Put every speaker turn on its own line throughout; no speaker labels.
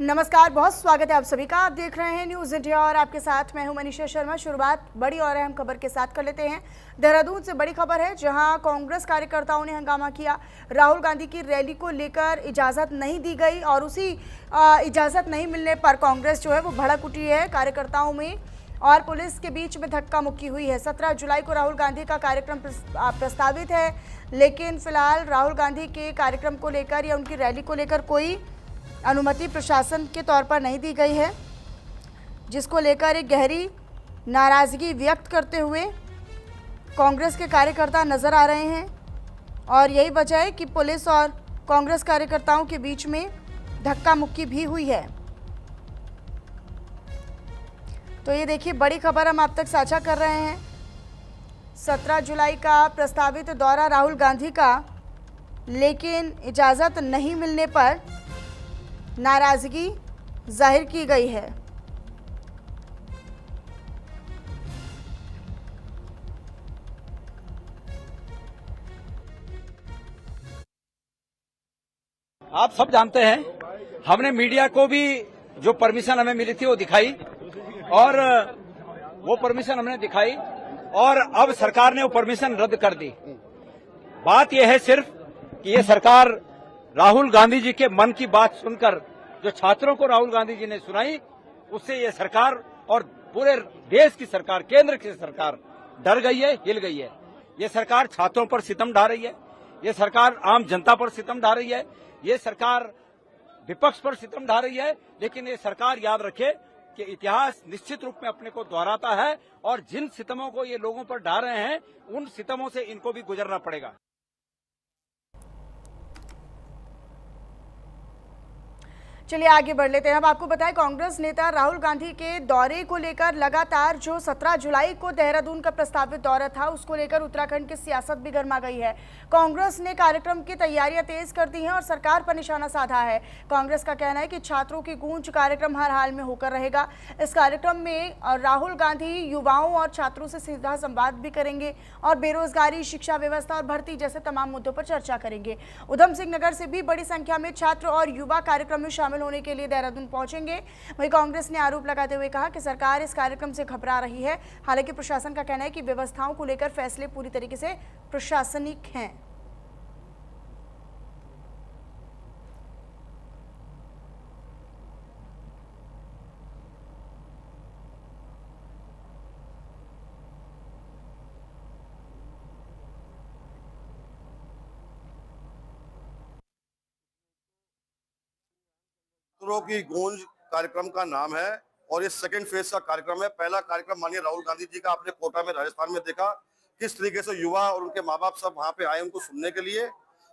नमस्कार, बहुत स्वागत है आप सभी का। आप देख रहे हैं न्यूज़ इंडिया और आपके साथ मैं हूं मनीषा शर्मा। शुरुआत बड़ी और अहम खबर के साथ कर लेते हैं। देहरादून से बड़ी खबर है, जहां कांग्रेस कार्यकर्ताओं ने हंगामा किया। राहुल गांधी की रैली को लेकर इजाज़त नहीं दी गई और उसी इजाज़त नहीं मिलने पर कांग्रेस जो है वो भड़क उठी है। कार्यकर्ताओं में और पुलिस के बीच में धक्का मुक्की हुई है। 17 जुलाई को राहुल गांधी का कार्यक्रम प्रस्तावित है, लेकिन फिलहाल राहुल गांधी के कार्यक्रम को लेकर या उनकी रैली को लेकर कोई अनुमति प्रशासन के तौर पर नहीं दी गई है, जिसको लेकर एक गहरी नाराज़गी व्यक्त करते हुए कांग्रेस के कार्यकर्ता नज़र आ रहे हैं। और यही वजह है कि पुलिस और कांग्रेस कार्यकर्ताओं के बीच में धक्का मुक्की भी हुई है। तो ये देखिए, बड़ी खबर हम आप तक साझा कर रहे हैं। 17 जुलाई का प्रस्तावित दौरा राहुल गांधी का, लेकिन इजाज़त नहीं मिलने पर नाराज़गी जाहिर की गई है।
आप सब जानते हैं, हमने मीडिया को भी जो परमिशन हमें मिली थी वो दिखाई और वो परमिशन हमने दिखाई और अब सरकार ने वो परमिशन रद्द कर दी। बात यह है सिर्फ कि ये सरकार राहुल गांधी जी के मन की बात सुनकर जो छात्रों को राहुल गांधी जी ने सुनाई, उससे ये सरकार और पूरे देश की सरकार, केंद्र की सरकार डर गई है, हिल गई है। ये सरकार छात्रों पर सितम ढा रही है, ये सरकार आम जनता पर सितम ढा रही है, ये सरकार विपक्ष पर सितम ढा रही है। लेकिन ये सरकार याद रखे कि इतिहास निश्चित रूप में अपने को दोहराता है और जिन सितमों को ये लोगों पर ढा रहे हैं, उन सितमों से इनको भी गुजरना पड़ेगा।
चलिए आगे बढ़ लेते हैं। अब आपको बताएं, कांग्रेस नेता राहुल गांधी के दौरे को लेकर लगातार जो 17 जुलाई को देहरादून का प्रस्तावित दौरा था, उसको लेकर उत्तराखंड की सियासत भी गर्मा गई है। कांग्रेस ने कार्यक्रम की तैयारियां तेज कर दी हैं और सरकार पर निशाना साधा है। कांग्रेस का कहना है कि छात्रों की गूंज कार्यक्रम हर हाल में होकर रहेगा। इस कार्यक्रम में राहुल गांधी युवाओं और छात्रों से सीधा संवाद भी करेंगे और बेरोजगारी, शिक्षा व्यवस्था और भर्ती जैसे तमाम मुद्दों पर चर्चा करेंगे। उधम सिंह नगर से भी बड़ी संख्या में छात्र और युवा कार्यक्रम में शामिल होने के लिए देहरादून पहुंचेंगे। वहीं कांग्रेस ने आरोप लगाते हुए कहा कि सरकार इस कार्यक्रम से घबरा रही है। हालांकि प्रशासन का कहना है कि व्यवस्थाओं को लेकर फैसले पूरी तरीके से प्रशासनिक हैं।
की गूंज कार्यक्रम का नाम है और ये सेकंड फेज का कार्यक्रम है। पहला कार्यक्रम माननीय राहुल गांधी जी का आपने कोटा में, राजस्थान में देखा किस तरीके से युवा और उनके माँ बाप सब वहां पे आए उनको सुनने के लिए।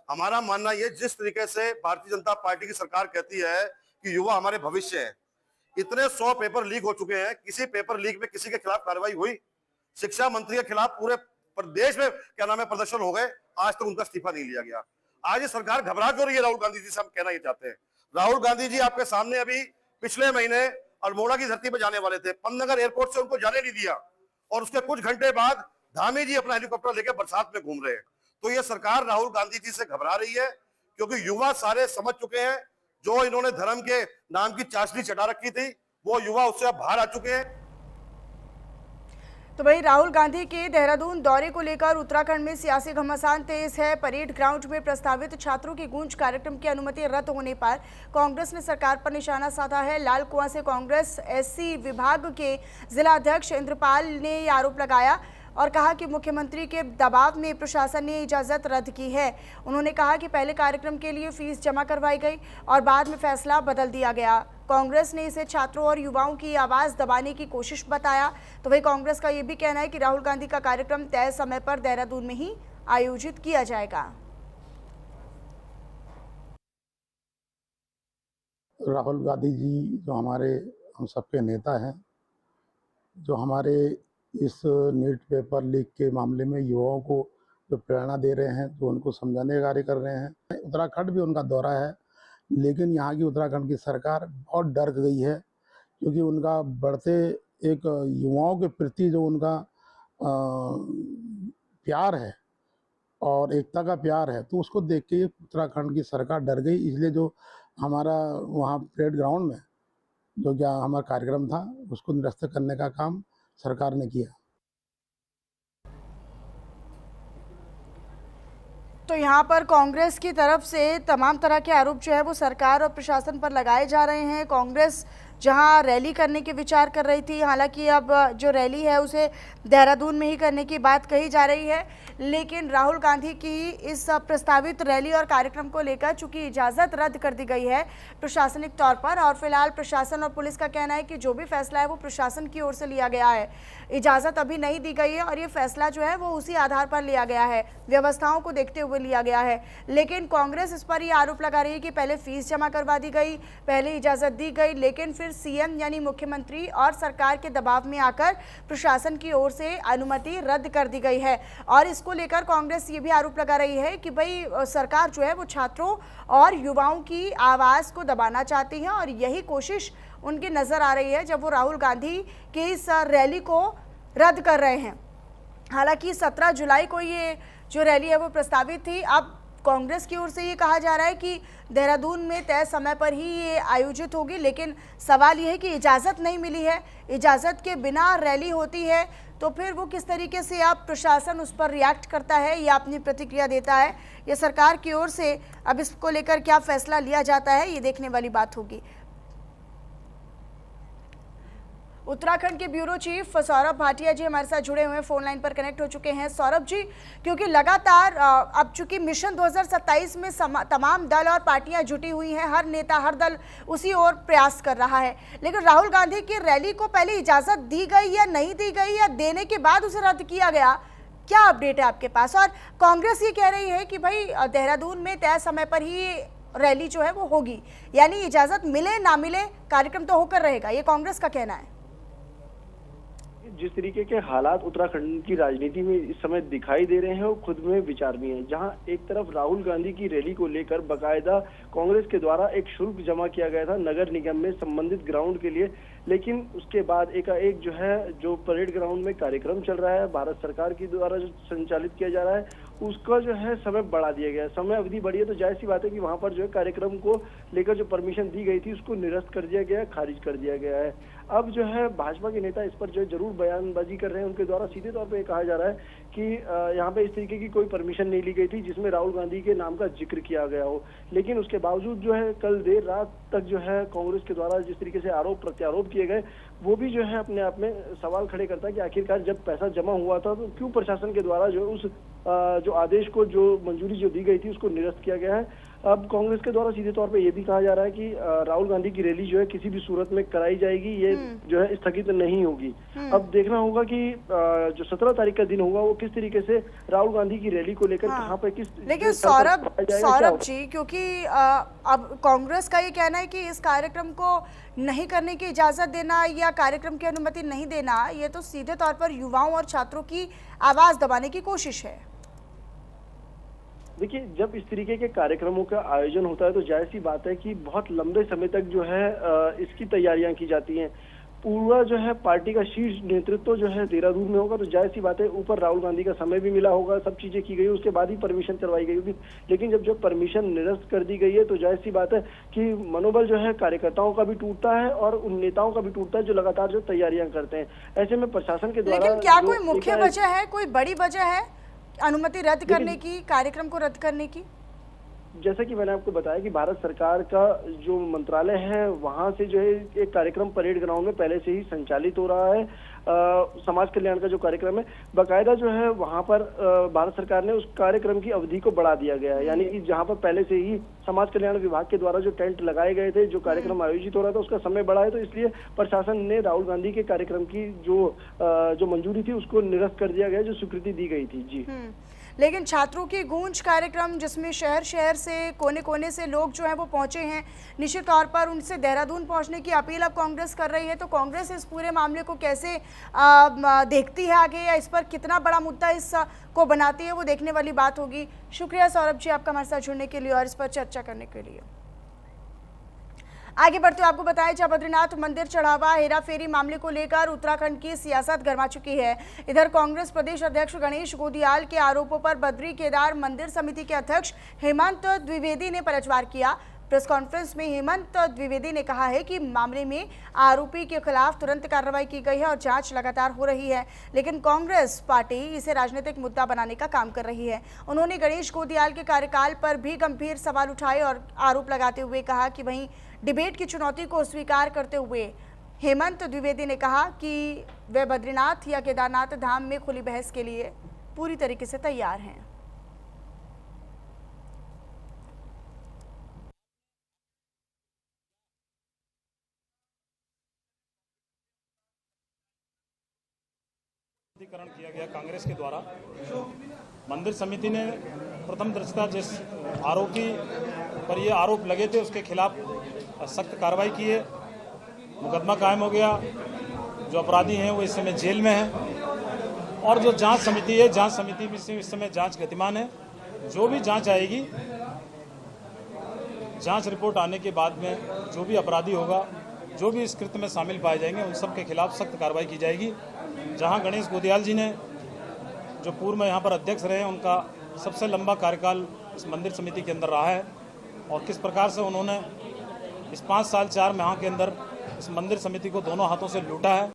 हमारा मानना ये, जिस तरीके से भारतीय जनता पार्टी की सरकार कहती है कि युवा हमारे भविष्य है, इतने 100 पेपर लीक हो चुके हैं, किसी पेपर लीक में किसी के खिलाफ कार्रवाई हुई? शिक्षा मंत्री के खिलाफ पूरे प्रदेश में क्या नाम है प्रदर्शन हो गए, आज तक उनका इस्तीफा नहीं लिया गया। आज ये सरकार घबरा क्यों रही है राहुल गांधी जी से, हम कहना ये चाहते हैं। राहुल गांधी जी आपके सामने अभी पिछले महीने अल्मोड़ा की धरती पर जाने वाले थे, पंतनगर एयरपोर्ट से उनको जाने नहीं दिया और उसके कुछ घंटे बाद धामी जी अपना हेलीकॉप्टर लेकर बरसात में घूम रहे हैं। तो ये सरकार राहुल गांधी जी से घबरा रही है, क्योंकि युवा सारे समझ चुके हैं जो इन्होंने धर्म के नाम की चाशनी चढ़ा रखी थी, वो युवा उससे अब बाहर आ चुके हैं।
तो वहीं राहुल गांधी के देहरादून दौरे को लेकर उत्तराखंड में सियासी घमासान तेज है। परेड ग्राउंड में प्रस्तावित छात्रों की गूंज कार्यक्रम की अनुमति रद्द होने पर कांग्रेस ने सरकार पर निशाना साधा है। लाल कुआं से कांग्रेस एससी विभाग के जिला अध्यक्ष इंद्रपाल ने यह आरोप लगाया और कहा कि मुख्यमंत्री के दबाव में प्रशासन ने इजाज़त रद्द की है। उन्होंने कहा कि पहले कार्यक्रम के लिए फीस जमा करवाई गई और बाद में फैसला बदल दिया गया। कांग्रेस ने इसे छात्रों और युवाओं की आवाज़ दबाने की कोशिश बताया। तो वही कांग्रेस का ये भी कहना है कि राहुल गांधी का कार्यक्रम तय समय पर देहरादून में ही आयोजित किया जाएगा।
राहुल गांधी जी जो हमारे हम सबके नेता हैं, जो हमारे इस नीट पेपर लीक के मामले में युवाओं को जो प्रेरणा दे रहे हैं, जो उनको समझाने का कार्य कर रहे हैं। उत्तराखंड भी उनका दौरा है, लेकिन यहाँ की उत्तराखंड की सरकार बहुत डर गई है, क्योंकि उनका बढ़ते एक युवाओं के प्रति जो उनका प्यार है और एकता का प्यार है, तो उसको देख के उत्तराखंड की सरकार डर गई। इसलिए जो हमारा वहाँ परेड ग्राउंड में जो क्या हमारा कार्यक्रम था उसको निरस्त करने का काम सरकार ने किया।
तो यहाँ पर कांग्रेस की तरफ से तमाम तरह के आरोप जो है वो सरकार और प्रशासन पर लगाए जा रहे हैं। कांग्रेस जहां रैली करने के विचार कर रही थी, हालांकि अब जो रैली है उसे देहरादून में ही करने की बात कही जा रही है, लेकिन राहुल गांधी की इस प्रस्तावित रैली और कार्यक्रम को लेकर चूंकि इजाज़त रद्द कर दी गई है प्रशासनिक तौर पर, और फिलहाल प्रशासन और पुलिस का कहना है कि जो भी फैसला है वो प्रशासन की ओर से लिया गया है, इजाज़त अभी नहीं दी गई है और ये फैसला जो है वो उसी आधार पर लिया गया है, व्यवस्थाओं को देखते हुए लिया गया है। लेकिन कांग्रेस इस पर ये आरोप लगा रही है कि पहले फीस जमा करवा दी गई, पहले इजाज़त दी गई, लेकिन फिर सीएम यानी मुख्यमंत्री और सरकार के दबाव में आकर प्रशासन की ओर से अनुमति रद्द कर दी गई है। और इसको लेकर कांग्रेस ये भी आरोप लगा रही है कि भाई सरकार जो है वो छात्रों और युवाओं की आवाज़ को दबाना चाहती है और यही कोशिश उनकी नज़र आ रही है जब वो राहुल गांधी की इस रैली को रद्द कर रहे हैं। हालांकि 17 जुलाई को ये जो रैली है वो प्रस्तावित थी। अब कांग्रेस की ओर से ये कहा जा रहा है कि देहरादून में तय समय पर ही ये आयोजित होगी, लेकिन सवाल ये है कि इजाज़त नहीं मिली है। इजाज़त के बिना रैली होती है तो फिर वो किस तरीके से अब प्रशासन उस पर रिएक्ट करता है या अपनी प्रतिक्रिया देता है, ये सरकार की ओर से अब इसको लेकर क्या फैसला लिया जाता है ये देखने वाली बात होगी। उत्तराखंड के ब्यूरो चीफ सौरभ भाटिया जी हमारे साथ जुड़े हुए हैं, फोन लाइन पर कनेक्ट हो चुके हैं। सौरभ जी, क्योंकि लगातार अब चूंकि मिशन 2027 में तमाम दल और पार्टियां जुटी हुई हैं, हर नेता हर दल उसी ओर प्रयास कर रहा है, लेकिन राहुल गांधी की रैली को पहले इजाज़त दी गई या नहीं दी गई या देने के बाद उसे रद्द किया गया, क्या अपडेट है आपके पास? और कांग्रेस ये कह रही है कि भाई देहरादून में तय समय पर ही रैली जो है वो होगी, यानी इजाज़त मिले ना मिले कार्यक्रम तो होकर रहेगा, ये कांग्रेस का कहना है।
जिस तरीके के हालात उत्तराखंड की राजनीति में इस समय दिखाई दे रहे हैं वो खुद में विचारणीय है, जहां एक तरफ राहुल गांधी की रैली को लेकर बकायदा कांग्रेस के द्वारा एक शुल्क जमा किया गया था नगर निगम में संबंधित ग्राउंड के लिए, लेकिन उसके बाद एकाएक जो है जो परेड ग्राउंड में कार्यक्रम चल रहा है भारत सरकार की द्वारा जो संचालित किया जा रहा है उसका जो है समय बढ़ा दिया गया है, समय अवधि बढ़ी है, तो जाहिर सी बात है कि वहां पर जो है कार्यक्रम को लेकर जो परमिशन दी गई थी उसको निरस्त कर दिया गया है, खारिज कर दिया गया है। अब जो है भाजपा के नेता इस पर जो जरूर बयानबाजी कर रहे हैं, उनके द्वारा सीधे तौर पर यह कहा जा रहा है कि यहाँ पे इस तरीके की कोई परमिशन नहीं ली गई थी जिसमें राहुल गांधी के नाम का जिक्र किया गया हो, लेकिन उसके बावजूद जो है कल देर रात तक जो है कांग्रेस के द्वारा जिस तरीके से आरोप प्रत्यारोप किए गए वो भी जो है अपने आप में सवाल खड़े करता है कि आखिरकार जब पैसा जमा हुआ था तो क्यों प्रशासन के द्वारा जो उस जो आदेश को जो मंजूरी जो दी गई थी उसको निरस्त किया गया है। अब कांग्रेस के द्वारा सीधे तौर पे ये भी कहा जा रहा है कि राहुल गांधी की रैली जो है किसी भी सूरत में कराई जाएगी, ये जो है स्थगित नहीं होगी। अब देखना होगा कि जो 17 तारीख का दिन होगा वो किस तरीके से राहुल गांधी की रैली को लेकर कहाँ पे किस।
लेकिन सौरभ जी, क्योंकि अब कांग्रेस का ये कहना है कि इस कार्यक्रम को नहीं करने की इजाजत देना या कार्यक्रम की अनुमति नहीं देना, ये तो सीधे तौर पर युवाओं और छात्रों की आवाज दबाने की कोशिश है।
देखिए, जब इस तरीके के कार्यक्रमों का आयोजन होता है तो जाहिर सी बात है कि बहुत लंबे समय तक जो है इसकी तैयारियां की जाती हैं। पूरा जो है पार्टी का शीर्ष नेतृत्व जो है देहरादून में होगा, तो जाहिर सी बात है ऊपर राहुल गांधी का समय भी मिला होगा, सब चीजें की गई, उसके बाद ही परमिशन करवाई गई होगी। लेकिन जब परमिशन निरस्त कर दी गई है तो जाहिर सी बात है कि मनोबल जो है कार्यकर्ताओं का भी टूटता है और उन नेताओं का भी टूटता है जो लगातार जो तैयारियां करते हैं। ऐसे में प्रशासन के द्वारा
लेकिन क्या कोई मुख्य वजह है, कोई बड़ी वजह है अनुमति रद्द करने की, कार्यक्रम को रद्द करने की?
जैसा कि मैंने आपको बताया कि भारत सरकार का जो मंत्रालय है वहां से जो है एक कार्यक्रम परेड ग्राउंड में पहले से ही संचालित हो रहा है। समाज कल्याण का जो कार्यक्रम है बाकायदा जो है वहां पर भारत सरकार ने उस कार्यक्रम की अवधि को बढ़ा दिया गया है, यानी कि जहां पर पहले से ही समाज कल्याण विभाग के द्वारा जो टेंट लगाए गए थे, जो कार्यक्रम आयोजित हो रहा था उसका समय बढ़ा है, तो इसलिए प्रशासन ने राहुल गांधी के कार्यक्रम की जो मंजूरी थी उसको निरस्त कर दिया गया, जो स्वीकृति दी गई थी। जी,
लेकिन छात्रों की गूंज कार्यक्रम जिसमें शहर शहर से कोने कोने से लोग जो हैं वो पहुंचे हैं, निश्चित तौर पर उनसे देहरादून पहुंचने की अपील अब कांग्रेस कर रही है, तो कांग्रेस इस पूरे मामले को कैसे देखती है आगे, या इस पर कितना बड़ा मुद्दा इस को बनाती है, वो देखने वाली बात होगी। शुक्रिया सौरभ जी आपका हमारे साथ जुड़ने के लिए और इस पर चर्चा करने के लिए। आगे बढ़ते हुए आपको बताएं, जब बद्रीनाथ मंदिर चढ़ावा हेरा फेरी मामले को लेकर उत्तराखंड की सियासत गर्मा चुकी है। इधर कांग्रेस प्रदेश अध्यक्ष गणेश गोदियाल के आरोपों पर बद्री केदार मंदिर समिति के अध्यक्ष हेमंत द्विवेदी ने पलटवार किया। प्रेस कॉन्फ्रेंस में हेमंत द्विवेदी ने कहा है कि मामले में आरोपी के खिलाफ तुरंत कार्रवाई की गई है और जांच लगातार हो रही है, लेकिन कांग्रेस पार्टी इसे राजनीतिक मुद्दा बनाने का काम कर रही है। उन्होंने गणेश गोदियाल के कार्यकाल पर भी गंभीर सवाल उठाए और आरोप लगाते हुए कहा कि वहीं डिबेट की चुनौती को स्वीकार करते हुए हेमंत द्विवेदी ने कहा कि वे बद्रीनाथ या केदारनाथ धाम में खुली बहस के लिए पूरी तरीके से तैयार हैं।
किया गया कांग्रेस के द्वारा। मंदिर समिति ने प्रथम दृष्टया जिस आरोपी पर ये आरोप लगे थे उसके खिलाफ सख्त कार्रवाई की है, मुकदमा कायम हो गया। जो अपराधी हैं वो इस समय जेल में हैं और जो जांच समिति है, जांच समिति में इस समय जांच गतिमान है। जो भी जांच आएगी, जांच रिपोर्ट आने के बाद में जो भी अपराधी होगा, जो भी इस कृत्य में शामिल पाए जाएंगे, उन सब के खिलाफ सख्त कार्रवाई की जाएगी। जहां गणेश गोदियाल जी ने जो पूर्व में यहाँ पर अध्यक्ष रहे हैं, उनका सबसे लंबा कार्यकाल इस मंदिर समिति के अंदर रहा है और किस प्रकार से उन्होंने इस 5 साल 4 माह के अंदर इस मंदिर समिति को दोनों हाथों से लूटा है।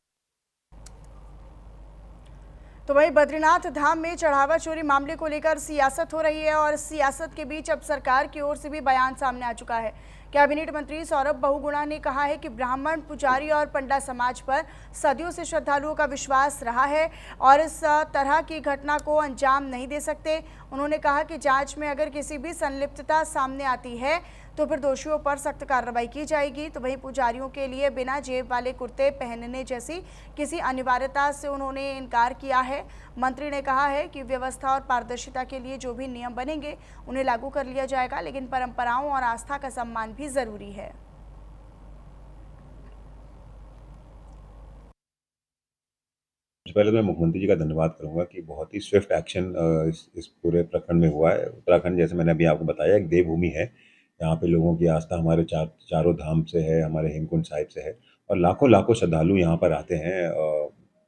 तो वहीं बद्रीनाथ धाम में चढ़ावा चोरी मामले को लेकर सियासत हो रही है और सियासत के बीच अब सरकार की ओर से भी बयान सामने आ चुका है। कैबिनेट मंत्री सौरभ बहुगुणा ने कहा है कि ब्राह्मण, पुजारी और पंडा समाज पर सदियों से श्रद्धालुओं का विश्वास रहा है और इस तरह की घटना को अंजाम नहीं दे सकते। उन्होंने कहा कि जांच में अगर किसी भी संलिप्तता सामने आती है तो फिर दोषियों पर सख्त कार्रवाई की जाएगी। तो वहीं पुजारियों के लिए बिना जेब वाले कुर्ते पहनने जैसी किसी अनिवार्यता से उन्होंने इनकार किया है। मंत्री ने कहा है कि व्यवस्था और पारदर्शिता के लिए जो भी नियम बनेंगे उन्हें लागू कर लिया जाएगा, लेकिन परंपराओं और आस्था का सम्मान भी जरूरी है।
पहले मैं मुख्यमंत्री जी का धन्यवाद करूंगा कि बहुत ही स्विफ्ट एक्शन इस पूरे प्रखंड में हुआ है। उत्तराखंड, जैसे मैंने अभी आपको बताया, एक देवभूमि है। यहाँ पे लोगों की आस्था हमारे चारों धाम से है, हमारे हेमकुंड साहिब से है और लाखों श्रद्धालु यहाँ पर आते हैं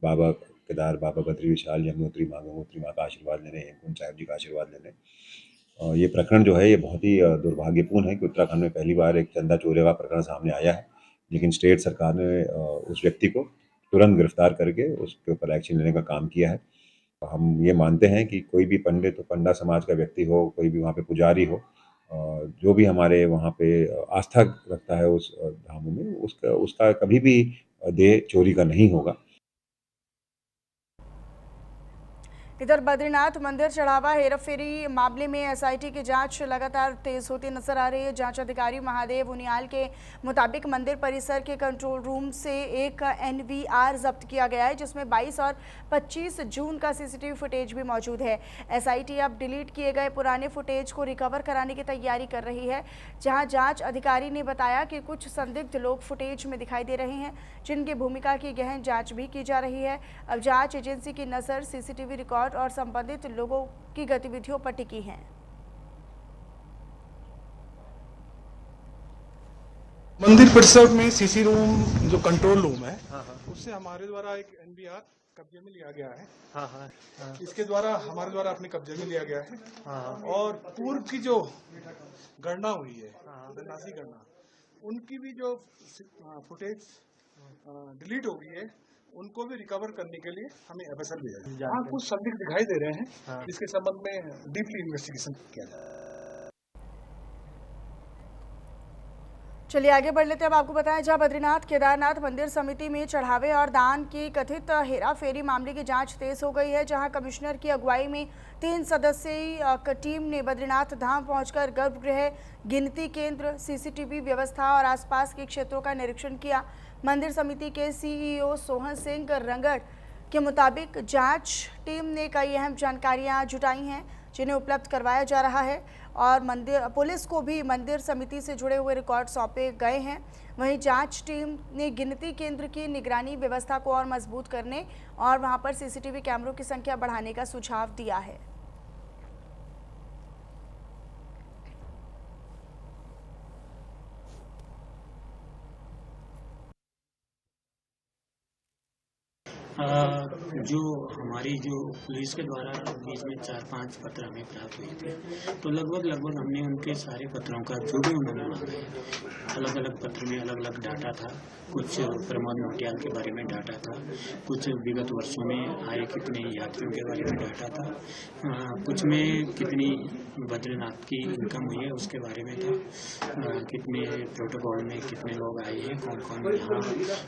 बाबा केदार, बाबा बद्री विशाल, यमुनोत्री माँ, गंगोत्री माँ का आशीर्वाद लेने, हेमकुंड साहिब जी का आशीर्वाद लेने। ये प्रकरण जो है ये बहुत ही दुर्भाग्यपूर्ण है कि उत्तराखंड में पहली बार एक चंदा चोरी का प्रकरण सामने आया है, लेकिन स्टेट सरकार ने उस व्यक्ति को तुरंत गिरफ्तार करके उसके ऊपर एक्शन लेने का काम किया है। हम ये मानते हैं कि कोई भी पंडित हो, पंडा समाज का व्यक्ति हो, कोई भी वहाँ पे पुजारी हो, जो भी हमारे वहाँ पे आस्था रखता है उस धामों में, उसका कभी भी देह चोरी का नहीं होगा।
इधर बद्रीनाथ मंदिर चढ़ावा हेराफेरी मामले में एसआईटी की जांच लगातार तेज होती नजर आ रही है। जांच अधिकारी महादेव उनियाल के मुताबिक मंदिर परिसर के कंट्रोल रूम से एक एनवीआर जब्त किया गया है, जिसमें 22 और 25 जून का सीसीटीवी फुटेज भी मौजूद है। एसआईटी अब डिलीट किए गए पुराने फुटेज को रिकवर कराने की तैयारी कर रही है, जहां जांच अधिकारी ने बताया कि कुछ संदिग्ध लोग फुटेज में दिखाई दे रहे हैं, जिनकी भूमिका की गहन जाँच भी की जा रही है। अब जाँच एजेंसी की नज़र सीसीटीवी रिकॉर्ड और संबंधित लोगों की गतिविधियों पर टिकी है।
मंदिर परिसर में सीसी रूम, जो कंट्रोल रूम है, उससे हमारे द्वारा एक एनवीआर कब्जे में लिया गया है। इसके द्वारा हमारे द्वारा अपने कब्जे में लिया गया है और पूर्व की जो गणना हुई है, राशि गणना, उनकी भी जो फुटेज डिलीट हो गई है, उनको भी रिकवर करने के लिए हमें एफएसएल भेजा है। हाँ, कुछ संदिग्ध दिखाई दे रहे हैं, इसके संबंध में डीपली इन्वेस्टिगेशन किया जाए।
चलिए आगे बढ़ लेते हैं। अब आपको बताएं, जहां बद्रीनाथ केदारनाथ मंदिर समिति में चढ़ावे और दान की कथित हेराफेरी मामले की जांच तेज हो गई है, जहां कमिश्नर की अगुवाई में 3 सदस्यीय टीम ने बद्रीनाथ धाम पहुंचकर गर्भगृह, गिनती केंद्र, सीसीटीवी व्यवस्था और आसपास के क्षेत्रों का निरीक्षण किया। मंदिर समिति के सीईओ सोहन सिंह रंगड़ के मुताबिक जांच टीम ने कई अहम जानकारियां जुटाई हैं, जिन्हें उपलब्ध करवाया जा रहा है और पुलिस को भी मंदिर समिति से जुड़े हुए रिकॉर्ड सौंपे गए हैं। वहीं जांच टीम ने गिनती केंद्र की निगरानी व्यवस्था को और मजबूत करने और वहां पर सीसीटीवी कैमरों की संख्या बढ़ाने का सुझाव दिया है।
जो हमारी जो पुलिस के द्वारा बीच में 4-5 पत्र हमें प्राप्त हुए थे, तो लगभग हमने उनके सारे पत्रों का जो भी उन्होंने मांगा है, अलग अलग पत्र में अलग अलग डाटा था। कुछ प्रमोद नौटियाल के बारे में डाटा था, कुछ विगत वर्षों में आए कितने यात्रियों के बारे में डाटा था, कुछ में कितनी बद्रीनाथ की इनकम हुई है उसके बारे में था, कितने प्रोटोकॉल में कितने लोग आए हैं, कौन कौन यहाँ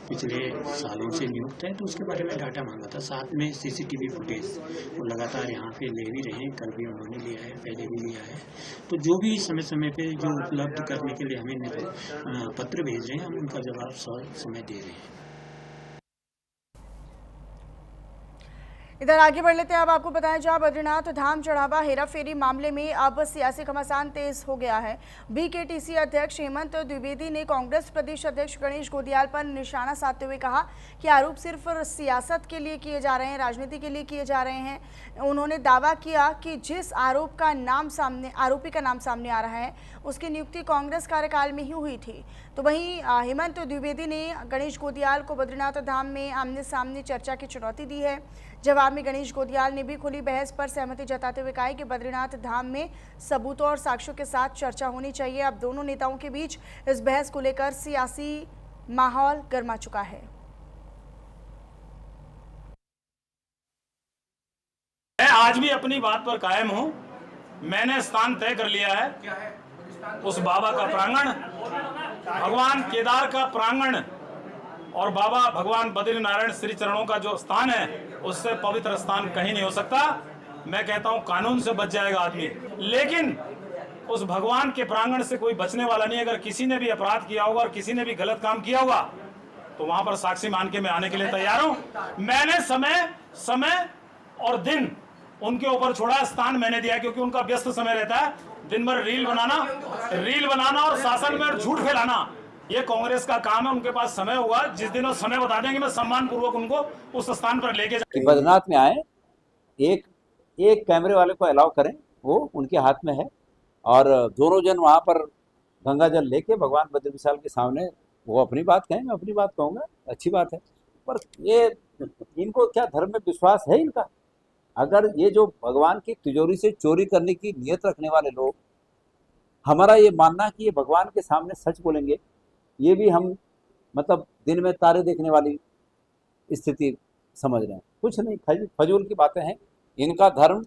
पिछले सालों से नियुक्त है, तो उसके बारे में डाटा मांगा था। साथ में CCTV फुटेज वो लगातार यहाँ पे ले भी रहे हैं, कल भी उन्होंने लिया है, पहले भी लिया है। तो जो भी समय समय पे जो उपलब्ध करने के लिए हमें पत्र भेज रहे हैं, हम उनका जवाब समय दे रहे हैं।
इधर आगे बढ़ लेते हैं। अब आपको बताया जहां बद्रीनाथ धाम चढ़ावा हेरा फेरी मामले में अब सियासी घमासान तेज हो गया है। BKTC अध्यक्ष हेमंत द्विवेदी ने कांग्रेस प्रदेश अध्यक्ष गणेश गोदियाल पर निशाना साधते हुए कहा कि आरोप सिर्फ सियासत के लिए किए जा रहे हैं, राजनीति के लिए किए जा रहे हैं। उन्होंने दावा किया कि जिस आरोपी का नाम सामने आ रहा है उसकी नियुक्ति कांग्रेस कार्यकाल में ही हुई थी। तो वहीं हेमंत द्विवेदी ने गणेश गोदियाल को बद्रीनाथ धाम में आमने सामने चर्चा की चुनौती दी है। जवाब में गणेश गोदियाल ने भी खुली बहस पर सहमति जताते हुए कहा कि बद्रीनाथ धाम में सबूतों और साक्ष्यों के साथ चर्चा होनी चाहिए। अब दोनों नेताओं के बीच इस बहस को लेकर सियासी माहौल गर्मा चुका है।
मैं आज भी अपनी बात पर कायम हूं। मैंने स्थान तय कर लिया है, उस बाबा का प्रांगण, भगवान केदार का प्रांगण और बाबा भगवान बद्रीनारायण श्री चरणों का जो स्थान है, उससे पवित्र स्थान कहीं नहीं हो सकता। मैं कहता हूं कानून से बच जाएगा आदमी, लेकिन उस भगवान के प्रांगण से कोई बचने वाला नहीं। अगर किसी ने भी अपराध किया होगा और किसी ने भी गलत काम किया होगा तो वहां पर साक्षी मान के मैं आने के लिए तैयार हूं। मैंने समय और दिन उनके ऊपर छोड़ा, स्थान मैंने दिया, क्योंकि उनका व्यस्त समय रहता है। दिन भर रील बनाना और शासन में झूठ फैलाना, ये कांग्रेस का काम है। उनके पास समय होगा, जिस दिन वो समय बता देंगे मैं सम्मान पूर्वक उनको उस स्थान पर लेके
कि बद्रीनाथ में आए, एक कैमरे वाले को अलाउ करें, वो उनके हाथ में है। और दोनों जन वहाँ पर गंगा जल लेके भगवान बद्री विशाल के सामने वो अपनी बात कहें, मैं अपनी बात कहूँगा, अच्छी बात है। पर ये इनको क्या धर्म में विश्वास है इनका? अगर ये जो भगवान की तिजोरी से चोरी करने की नियत रखने वाले लोग, हमारा ये मानना कि ये भगवान के सामने सच बोलेंगे, ये भी हम मतलब दिन में तारे देखने वाली स्थिति समझ रहे हैं। कुछ नहीं, फजूल की बातें हैं। इनका धर्म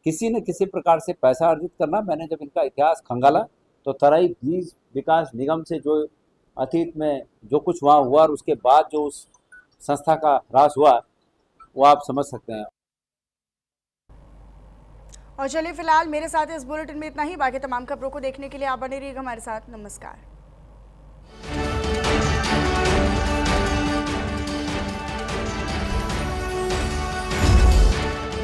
किसी न किसी प्रकार से पैसा अर्जित करना। मैंने जब इनका इतिहास खंगाला तो तराई बीज विकास निगम से जो अतीत में जो कुछ वहाँ हुआ और उसके बाद जो उस संस्था का ह्रास हुआ, वो आप समझ सकते हैं।
और चलिए फिलहाल मेरे साथ इस बुलेटिन में इतना ही। बाकी तमाम खबरों को देखने के लिए आप बने रहिएगा हमारे साथ। नमस्कार।